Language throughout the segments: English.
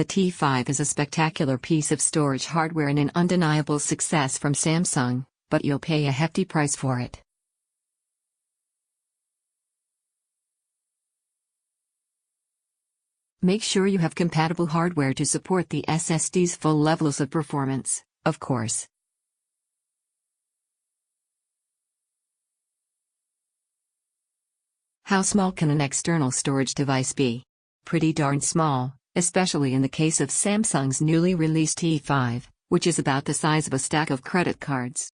The T5 is a spectacular piece of storage hardware and an undeniable success from Samsung, but you'll pay a hefty price for it. Make sure you have compatible hardware to support the SSD's full levels of performance, of course. How small can an external storage device be? Pretty darn small, especially in the case of Samsung's newly released T5, which is about the size of a stack of credit cards.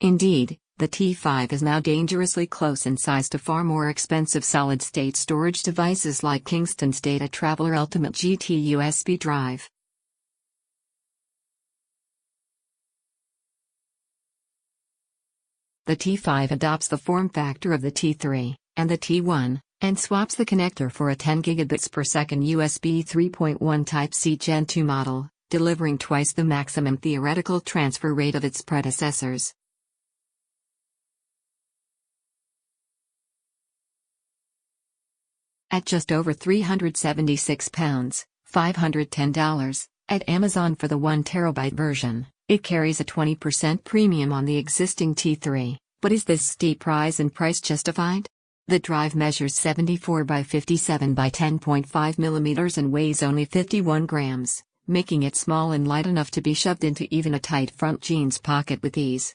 Indeed, the T5 is now dangerously close in size to far more expensive solid-state storage devices like Kingston's Data Traveler Ultimate GT USB drive. The T5 adopts the form factor of the T3 and the T1, and swaps the connector for a 10 gigabits per second USB 3.1 Type-C Gen 2 model, delivering twice the maximum theoretical transfer rate of its predecessors. At just over £376, $510, at Amazon for the 1 terabyte version, it carries a 20% premium on the existing T3, but is this steep rise in price justified? The drive measures 74 by 57 by 10.5 millimeters and weighs only 51 grams, making it small and light enough to be shoved into even a tight front jeans pocket with ease.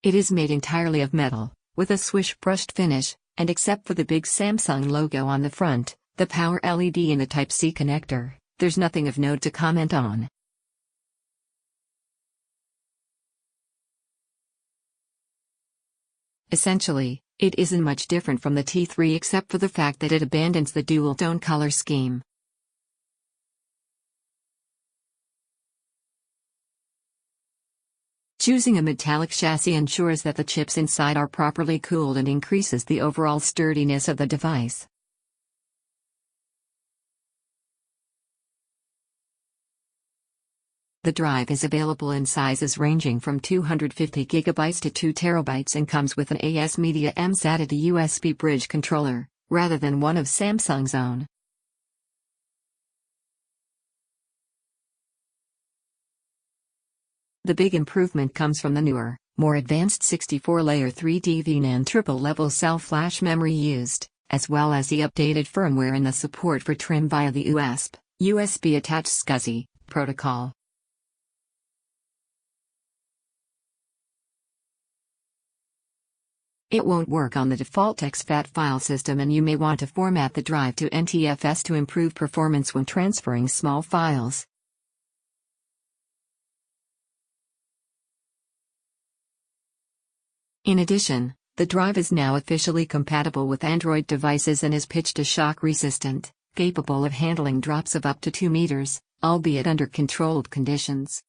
It is made entirely of metal, with a swish-brushed finish, and except for the big Samsung logo on the front, the power LED and the Type-C connector, there's nothing of note to comment on. Essentially, it isn't much different from the T3 except for the fact that it abandons the dual-tone color scheme. Choosing a metallic chassis ensures that the chips inside are properly cooled and increases the overall sturdiness of the device. The drive is available in sizes ranging from 250 GB to 2 TB and comes with an AS Media M-SATA to USB bridge controller, rather than one of Samsung's own. The big improvement comes from the newer, more advanced 64-layer 3D VNAND triple-level cell flash memory used, as well as the updated firmware and the support for trim via the USB-attached SCSI protocol. It won't work on the default exFAT file system, and you may want to format the drive to NTFS to improve performance when transferring small files. In addition, the drive is now officially compatible with Android devices and is pitch to shock resistant, capable of handling drops of up to 2 meters, albeit under controlled conditions.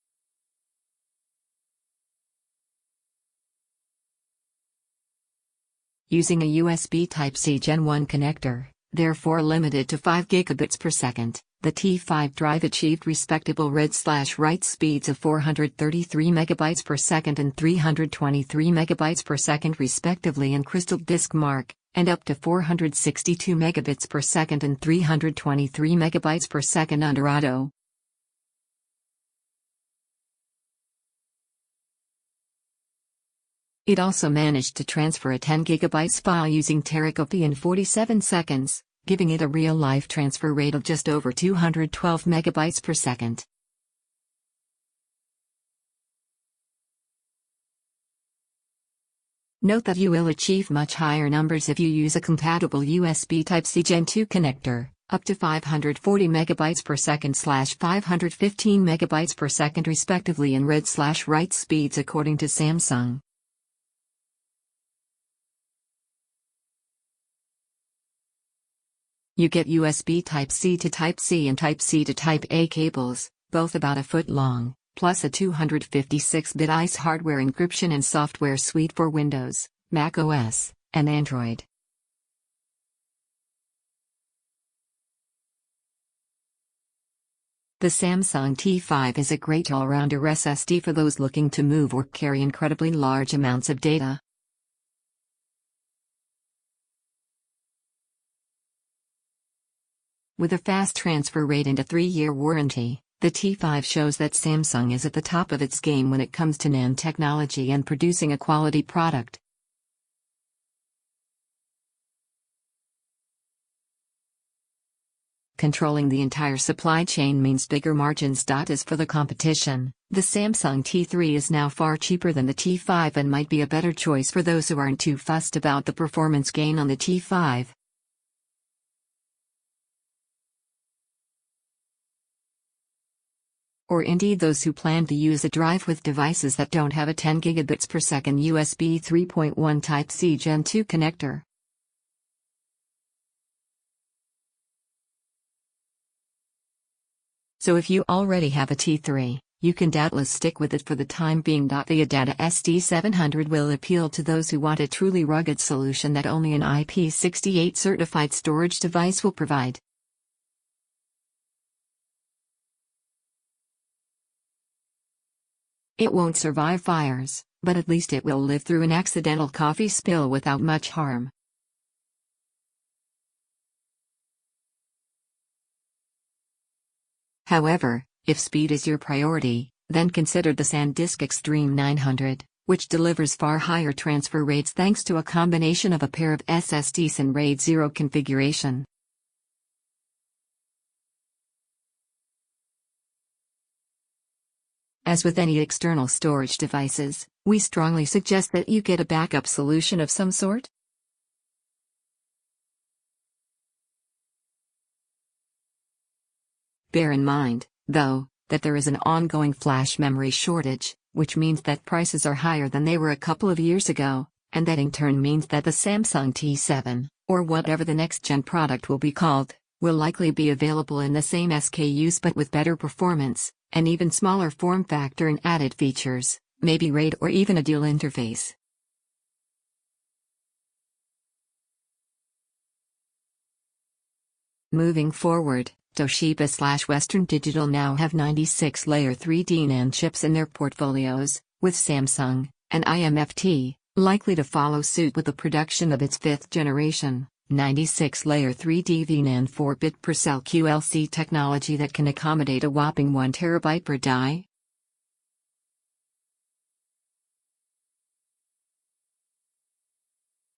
Using a USB Type-C Gen 1 connector, therefore limited to 5 gigabits per second, the T5 drive achieved respectable read/write speeds of 433 megabytes per second and 323 megabytes per second respectively in Crystal Disk Mark, and up to 462 megabits per second and 323 megabytes per second under Auto. It also managed to transfer a 10 GB file using Teracopy in 47 seconds, giving it a real-life transfer rate of just over 212 megabytes per second. Note that you will achieve much higher numbers if you use a compatible USB Type-C Gen 2 connector, up to 540 megabytes per second / 515 megabytes per second respectively in read/write speeds according to Samsung. You get USB Type-C to Type-C and Type-C to Type-A cables, both about a foot long, plus a 256-bit ICE hardware encryption and software suite for Windows, Mac OS, and Android. The Samsung T5 is a great all-rounder SSD for those looking to move or carry incredibly large amounts of data. With a fast transfer rate and a 3-year warranty, the T5 shows that Samsung is at the top of its game when it comes to nanotechnology and producing a quality product. Controlling the entire supply chain means bigger margins. As for the competition, the Samsung T3 is now far cheaper than the T5 and might be a better choice for those who aren't too fussed about the performance gain on the T5. Or indeed those who plan to use a drive with devices that don't have a 10 gigabits per second USB 3.1 Type-C Gen 2 connector. So if you already have a T3, you can doubtless stick with it for the time being. The Portable SSD T5 will appeal to those who want a truly rugged solution that only an IP68 certified storage device will provide. It won't survive fires, but at least it will live through an accidental coffee spill without much harm. However, if speed is your priority, then consider the SanDisk Extreme 900, which delivers far higher transfer rates thanks to a combination of a pair of SSDs and RAID 0 configuration. As with any external storage devices, we strongly suggest that you get a backup solution of some sort. Bear in mind, though, that there is an ongoing flash memory shortage, which means that prices are higher than they were a couple of years ago, and that in turn means that the Samsung T7, or whatever the next-gen product will be called, will likely be available in the same SKUs but with better performance, an even smaller form factor and added features, maybe RAID or even a dual interface. Moving forward, Toshiba/Western Digital now have 96-layer 3D NAND chips in their portfolios, with Samsung, and IMFT, likely to follow suit with the production of its 5th generation, 96-layer 3D VNAND 4-bit per cell QLC technology that can accommodate a whopping 1 TB per die.